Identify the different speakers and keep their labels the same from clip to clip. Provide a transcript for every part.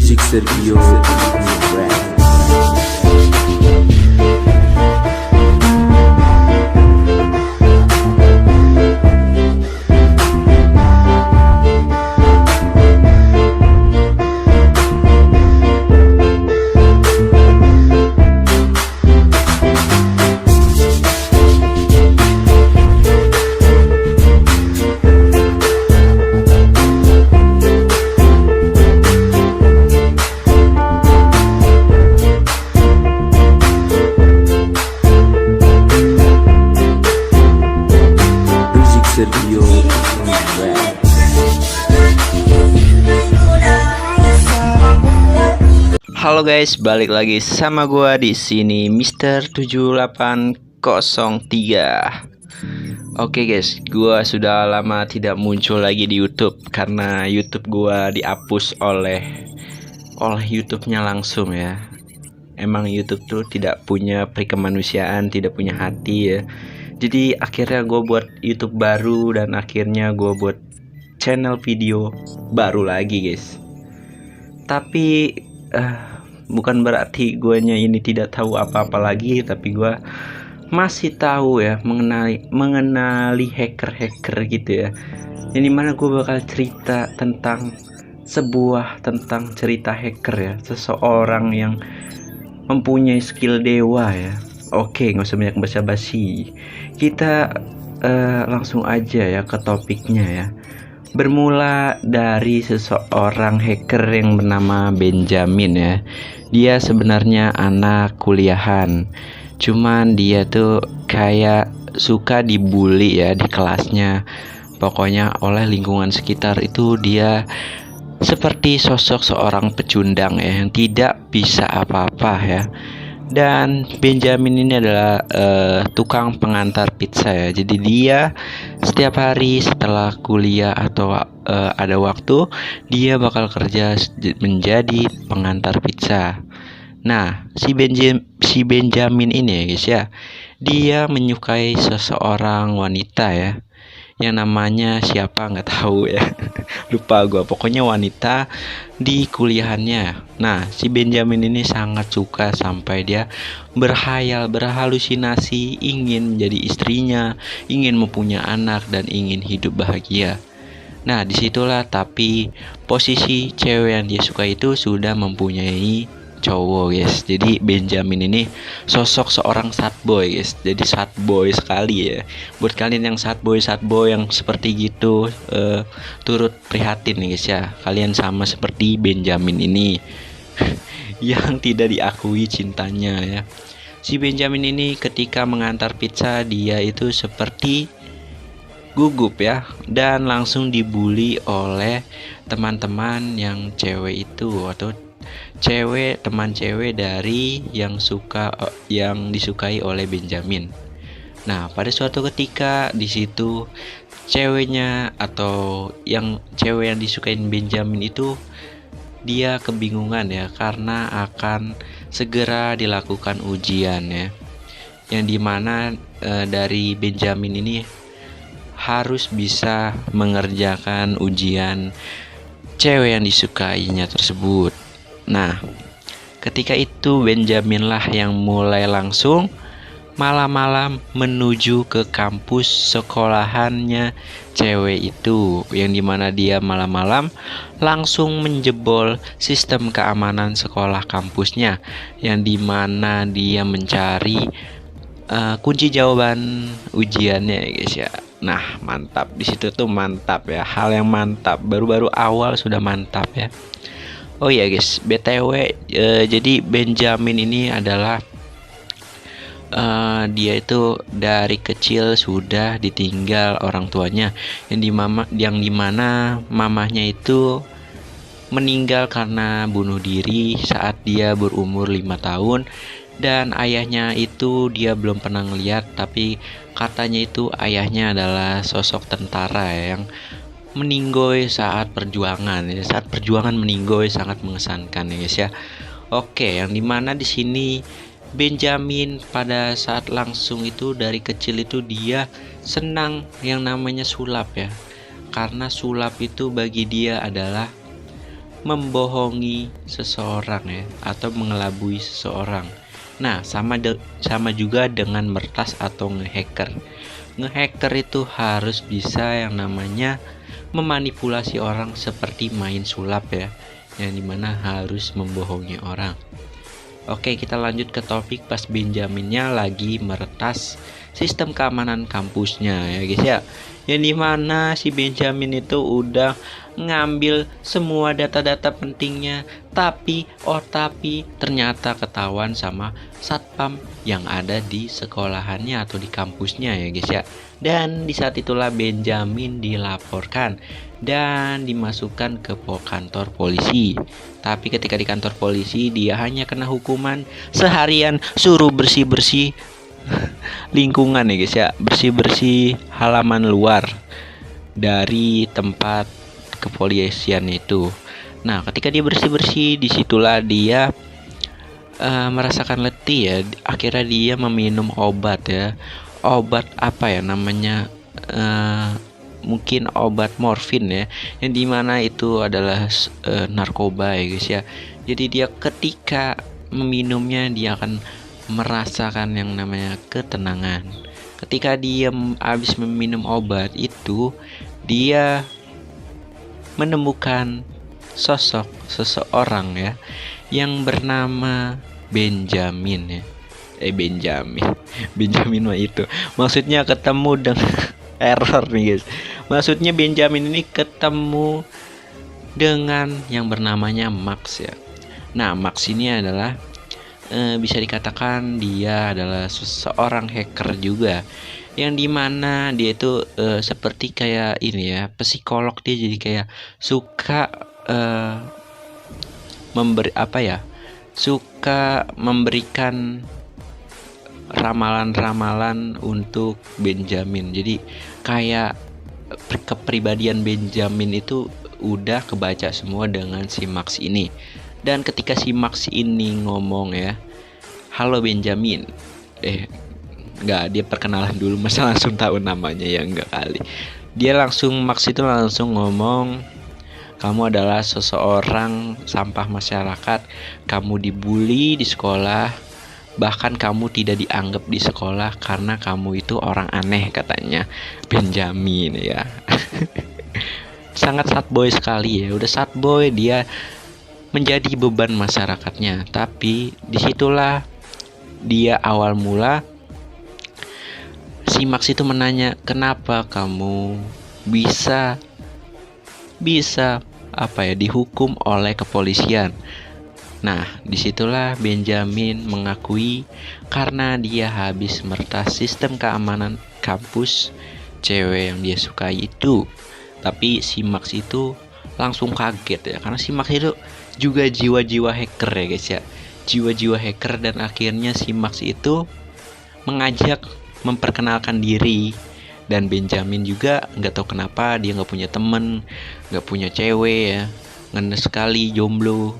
Speaker 1: Music Sergio Rap. Sergio Rap.
Speaker 2: Halo guys, balik lagi sama gua di sini Mister 7803. Oke guys, gua sudah lama tidak muncul lagi di YouTube karena YouTube gua dihapus oleh YouTube-nya langsung ya. Emang YouTube tuh tidak punya perikemanusiaan, tidak punya hati ya. Jadi akhirnya gue buat YouTube baru dan akhirnya gue buat channel video baru lagi guys. Tapi bukan berarti guanya ini tidak tahu apa-apa lagi, tapi gue masih tahu ya mengenali hacker-hacker gitu ya. Yang dimana gue bakal cerita tentang cerita hacker ya, seseorang yang mempunyai skill dewa ya. Oke, nggak usah banyak basa-basi. Kita langsung aja ya ke topiknya ya. Bermula dari seseorang hacker yang bernama Benjamin ya. Dia sebenarnya anak kuliahan. Cuman dia tuh kayak suka dibully ya di kelasnya. Pokoknya oleh lingkungan sekitar itu dia seperti sosok seorang pecundang ya, yang tidak bisa apa-apa ya. Dan Benjamin ini adalah tukang pengantar pizza ya. Jadi dia setiap hari setelah kuliah atau ada waktu, dia bakal kerja menjadi pengantar pizza. Nah, si Benjamin ini ya guys ya, dia menyukai seseorang wanita ya, yang namanya siapa nggak tahu ya. Lupa gue, pokoknya wanita di kuliahannya. Nah, si Benjamin ini sangat suka sampai dia berhalusinasi ingin menjadi istrinya, ingin mempunyai anak dan ingin hidup bahagia. Nah, disitulah tapi posisi cewek yang dia suka itu sudah mempunyai cowok guys. Jadi Benjamin ini sosok seorang sad boy guys. Jadi sad boy sekali ya. Buat kalian yang sad boy yang seperti gitu, turut prihatin nih guys ya. Kalian sama seperti Benjamin ini yang tidak diakui cintanya ya. Si Benjamin ini ketika mengantar pizza, dia itu seperti gugup ya, dan langsung dibully oleh teman-teman yang cewek itu, atau teman cewek dari yang disukai oleh Benjamin. Nah, pada suatu ketika di situ ceweknya atau cewek yang disukai Benjamin itu dia kebingungan ya, karena akan segera dilakukan ujian ya, yang dimana dari Benjamin ini harus bisa mengerjakan ujian cewek yang disukainya tersebut. Nah, ketika itu Benjamin lah yang mulai langsung malam-malam menuju ke kampus sekolahannya cewek itu, yang dimana dia malam-malam langsung menjebol sistem keamanan sekolah kampusnya, yang dimana dia mencari kunci jawaban ujiannya ya guys ya. Nah, mantap di situ tuh, mantap ya, hal yang mantap baru-baru awal sudah mantap ya. Oh iya guys, BTW, jadi Benjamin ini adalah dia itu dari kecil sudah ditinggal orang tuanya, yang dimana mamahnya itu meninggal karena bunuh diri saat dia berumur 5 tahun. Dan ayahnya itu dia belum pernah ngeliat, tapi katanya itu ayahnya adalah sosok tentara yang meninggoy saat perjuangan ya. Saat perjuangan meninggoy sangat mengesankan ya guys ya. Oke, yang dimana di sini Benjamin pada saat langsung itu dari kecil itu dia senang yang namanya sulap ya, karena sulap itu bagi dia adalah membohongi seseorang ya, atau mengelabui seseorang. Nah, sama juga dengan meretas atau ngehacker. Ngehacker itu harus bisa yang namanya memanipulasi orang seperti main sulap ya, yang dimana harus membohongi orang. Oke, kita lanjut ke topik pas Benjaminnya lagi meretas sistem keamanan kampusnya ya guys ya. Yang dimana si Benjamin itu udah ngambil semua data-data pentingnya, tapi ternyata ketahuan sama satpam yang ada di sekolahannya atau di kampusnya ya guys ya. Dan di saat itulah Benjamin dilaporkan dan dimasukkan ke kantor polisi. Tapi ketika di kantor polisi dia hanya kena hukuman seharian suruh bersih-bersih lingkungan ya guys ya, bersih-bersih halaman luar dari tempat kepolisian itu. Nah, ketika dia bersih-bersih, disitulah dia merasakan letih ya. Akhirnya dia meminum obat ya. Obat apa ya namanya? Mungkin obat morfin ya, yang dimana itu adalah narkoba ya guys ya. Jadi dia ketika meminumnya dia akan merasakan yang namanya ketenangan. Ketika dia habis meminum obat itu, dia menemukan sosok seseorang ya yang bernama Benjamin ya. Benjamin mah itu. Maksudnya ketemu dengan error nih guys. Maksudnya Benjamin ini ketemu dengan yang bernamanya Max ya. Nah, Max ini adalah bisa dikatakan dia adalah seorang hacker juga, yang dimana dia itu seperti kayak ini ya, psikolog. Dia jadi kayak suka suka memberikan ramalan-ramalan untuk Benjamin. Jadi kayak kepribadian Benjamin itu udah kebaca semua dengan si Max ini. Dan ketika si Max ini ngomong ya, halo Benjamin, enggak, dia perkenalan dulu, masa langsung tahu namanya ya, enggak kali. Max itu langsung ngomong, kamu adalah seseorang sampah masyarakat, kamu dibully di sekolah, bahkan kamu tidak dianggap di sekolah karena kamu itu orang aneh, katanya Benjamin ya. Sangat sad boy sekali ya, udah sad boy, dia menjadi beban masyarakatnya. Tapi disitulah dia awal mula si Max itu menanya, kenapa kamu bisa dihukum oleh kepolisian. Nah, disitulah Benjamin mengakui karena dia habis meretas sistem keamanan kampus cewek yang dia sukai itu. Tapi si Max itu langsung kaget ya, karena si Max itu juga jiwa-jiwa hacker ya guys ya, jiwa-jiwa hacker. Dan akhirnya si Max itu mengajak memperkenalkan diri, dan Benjamin juga nggak tahu kenapa dia nggak punya temen, nggak punya cewek ya, ngenes sekali, jomblo.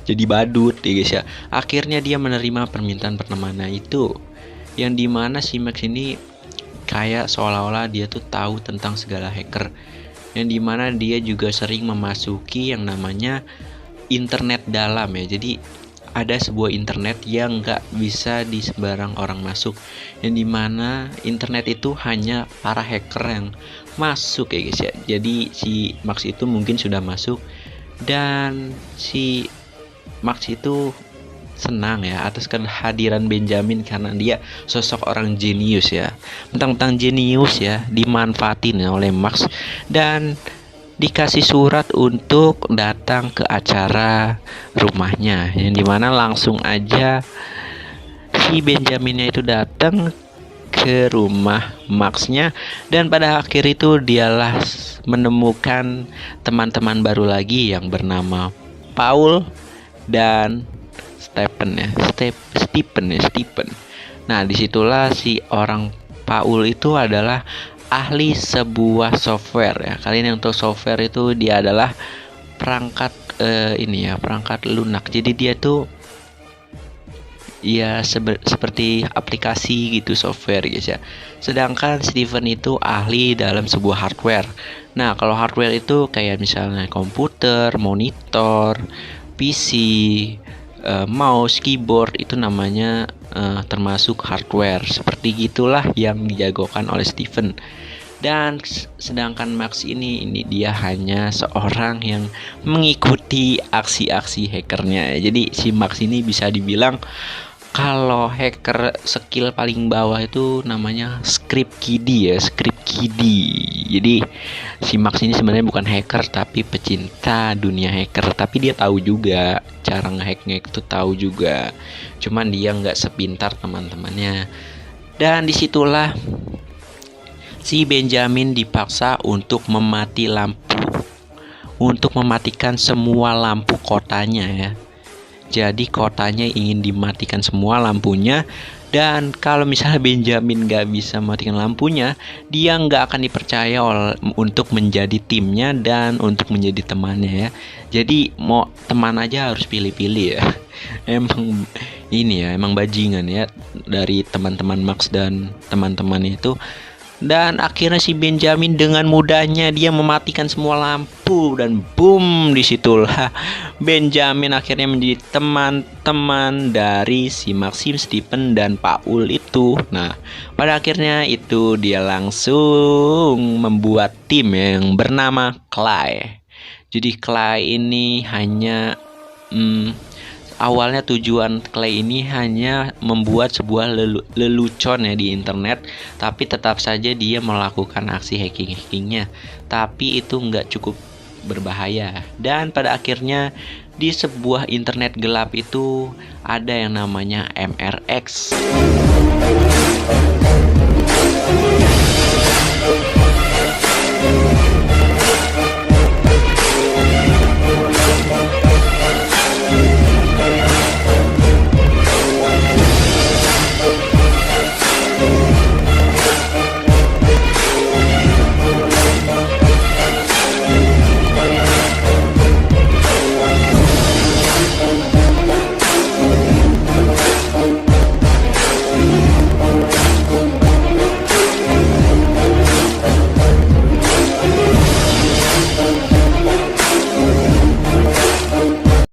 Speaker 2: Jadi badut ya guys ya. Akhirnya dia menerima permintaan pertemanan itu, yang dimana si Max ini kayak seolah-olah dia tuh tahu tentang segala hacker, yang dimana dia juga sering memasuki yang namanya internet dalam ya. Jadi ada sebuah internet yang nggak bisa di sembarang orang masuk, yang dimana internet itu hanya para hacker yang masuk ya guys ya. Jadi si Max itu mungkin sudah masuk, dan si Max itu senang ya atas kehadiran Benjamin karena dia sosok orang jenius ya. Tentang jenius ya, dimanfaatin ya oleh Max, dan dikasih surat untuk datang ke acara rumahnya, yang dimana langsung aja si Benjaminnya itu datang ke rumah Maxnya. Dan pada akhir itu dialah menemukan teman-teman baru lagi yang bernama Paul dan Stephen. Nah, disitulah si orang Paul itu adalah ahli sebuah software ya. Kalian yang tahu software itu, dia adalah perangkat perangkat lunak. Jadi dia tuh ya seperti aplikasi gitu, software guys ya. Sedangkan Steven itu ahli dalam sebuah hardware. Nah, kalau hardware itu kayak misalnya komputer, monitor, PC, mouse, keyboard, itu namanya termasuk hardware. Seperti gitulah yang dijagokan oleh Steven. Dan sedangkan Max ini dia hanya seorang yang mengikuti aksi-aksi hackernya. Jadi si Max ini bisa dibilang kalau hacker skill paling bawah itu namanya script kiddie ya, script kiddie. Jadi si Max ini sebenarnya bukan hacker tapi pecinta dunia hacker. Tapi dia tahu juga cara ngehack itu, tahu juga. Cuman dia nggak sepintar teman-temannya. Dan disitulah si Benjamin dipaksa untuk mematikan semua lampu kotanya ya. Jadi kotanya ingin dimatikan semua lampunya, dan kalau misalnya Benjamin gak bisa mematikan lampunya, dia nggak akan dipercaya untuk menjadi timnya dan untuk menjadi temannya ya. Jadi mau teman aja harus pilih-pilih ya. Emang ini ya, emang bajingan ya dari teman-teman Max dan teman-teman itu. Dan akhirnya si Benjamin dengan mudahnya dia mematikan semua lampu, dan boom, disitulah Benjamin akhirnya menjadi teman-teman dari si Maxim, Steven, dan Paul itu. Nah, pada akhirnya itu dia langsung membuat tim yang bernama Clay. Jadi Clay ini hanya awalnya tujuan Clay ini hanya membuat sebuah lelucon ya di internet, tapi tetap saja dia melakukan aksi hackingnya. Tapi itu nggak cukup berbahaya. Dan pada akhirnya di sebuah internet gelap itu ada yang namanya MRX.